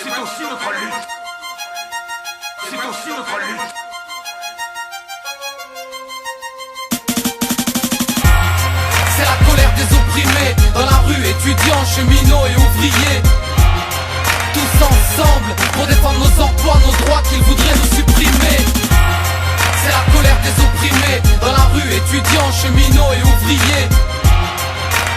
C'est aussi notre lutte. C'est aussi notre lutte. C'est la colère des opprimés, dans la rue, étudiants, cheminots et ouvriers. Tous ensemble, pour défendre nos emplois, nos droits qu'ils voudraient nous supprimer. C'est la colère des opprimés, dans la rue, étudiants, cheminots et ouvriers.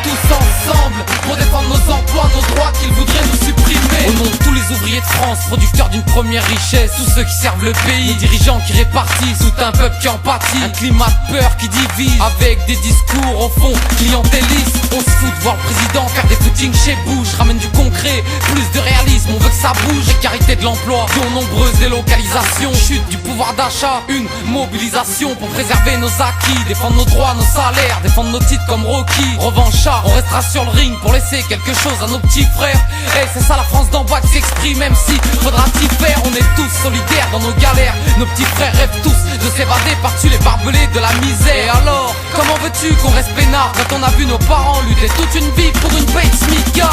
Tous ensemble, pour défendre nos emplois, nos droits qu'ils voudraient nous supprimer. Au nom de tous les ouvriers de France, producteurs d'une première richesse, tous ceux qui servent le pays, les dirigeants qui répartissent, tout un peuple qui en pâtit. Un climat de peur qui divise, avec des discours au fond clientélistes. On se fout de voir le président faire des footings chez Bush. Ramène du concret, plus de réalisme, on veut que ça bouge. Précarité de l'emploi, dont nombreuses délocalisations. Chute du pouvoir d'achat, une mobilisation pour préserver nos acquis. Défendre nos droits, nos salaires, défendre nos titres comme Rocky. Revanchard, on restera sur le ring pour laisser quelque chose à nos petits frères. Hey, c'est ça la France d'en bas qui s'exprime, même si faudra t'y faire. On est tous solidaires dans nos galères. Nos petits frères rêvent tous de s'évader par-dessus les barbelés de la misère. Et alors, comment veux-tu qu'on reste peinard quand on a vu nos parents lutter toute une vie pour une paye de SMICA?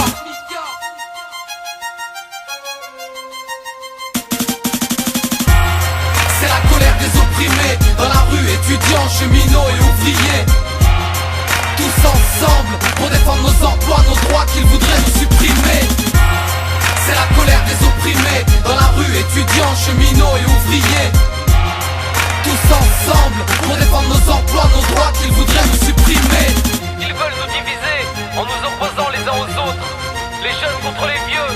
C'est la colère des opprimés, dans la rue, étudiants, cheminots et ouvriers. Tous ensemble, pour défendre nos emplois, nos droits qu'ils voudraient nous supprimer. C'est la colère des opprimés, dans la rue, étudiants, cheminots et ouvriers. Tous ensemble, pour défendre nos emplois, nos droits qu'ils voudraient nous supprimer. Ils veulent nous diviser, en nous opposant les uns aux autres. Les jeunes contre les vieux,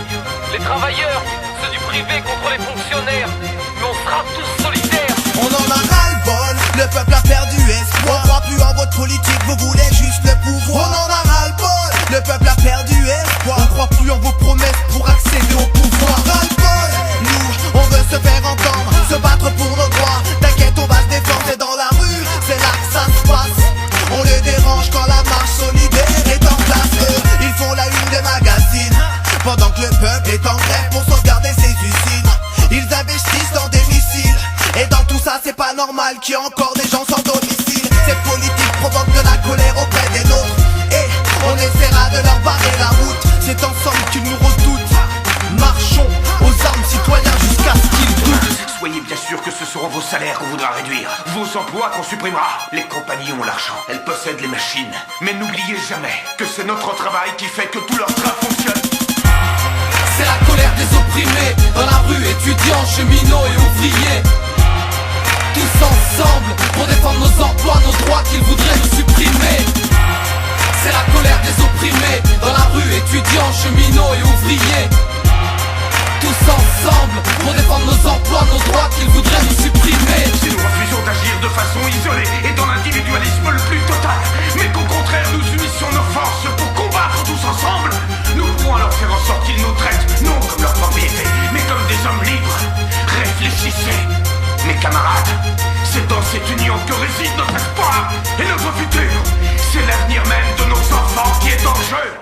les travailleurs, ceux du privé contre les fonctionnaires. Mais on sera tous solidaires. On en a ras-le-bol, le peuple a perdu espoir. On croit plus en votre politique, vous voulez juste le pouvoir. On en a ras-le-bol, le peuple a perdu espoir. On croit plus en vos promesses pour accéder au pouvoir. Ras-le-bol, nous, on veut se faire entendre, se battre pour nos droits. T'inquiète, on va se défendre, c'est dans la rue, c'est là que ça se passe. On les dérange quand la marche solidaire est en place. Eux, ils font la une des magazines, pendant que le peuple est en grève pour sauvegarder ses usines. Ils investissent dans des missiles, et dans tout ça c'est pas normal qu'il y ait encore des gens sans domicile. Cette politique provoque de la colère auprès des nôtres, et on essaiera de leur barrer la route. C'est ensemble qu'ils nous redoutent. Marchons aux armes, citoyens, jusqu'à ce qu'ils doutent. Soyez bien sûr que ce seront vos salaires qu'on voudra réduire, vos emplois qu'on supprimera. Les compagnies ont l'argent, elles possèdent les machines. Mais n'oubliez jamais que c'est notre travail qui fait que tout leur train fonctionne. C'est la colère des opprimés, dans la rue, étudiants, cheminots et ouvriers. Tous ensemble, pour défendre nos emplois, nos droits qu'ils voudraient nous supprimer. C'est la colère des opprimés, dans la rue, étudiants, cheminots et ouvriers. Tous ensemble, pour défendre nos emplois, nos droits qu'ils voudraient nous supprimer. Si nous refusons d'agir de façon isolée et dans l'individualisme le plus total, mais qu'au contraire nous unissions nos forces pour combattre tous ensemble, nous pourrons alors faire en sorte qu'ils nous traitent non comme leur propriété, mais comme des hommes libres. Réfléchissez, mes camarades, c'est dans cette union que réside notre espoir et notre futur. C'est l'avenir même de nos enfants qui est en jeu.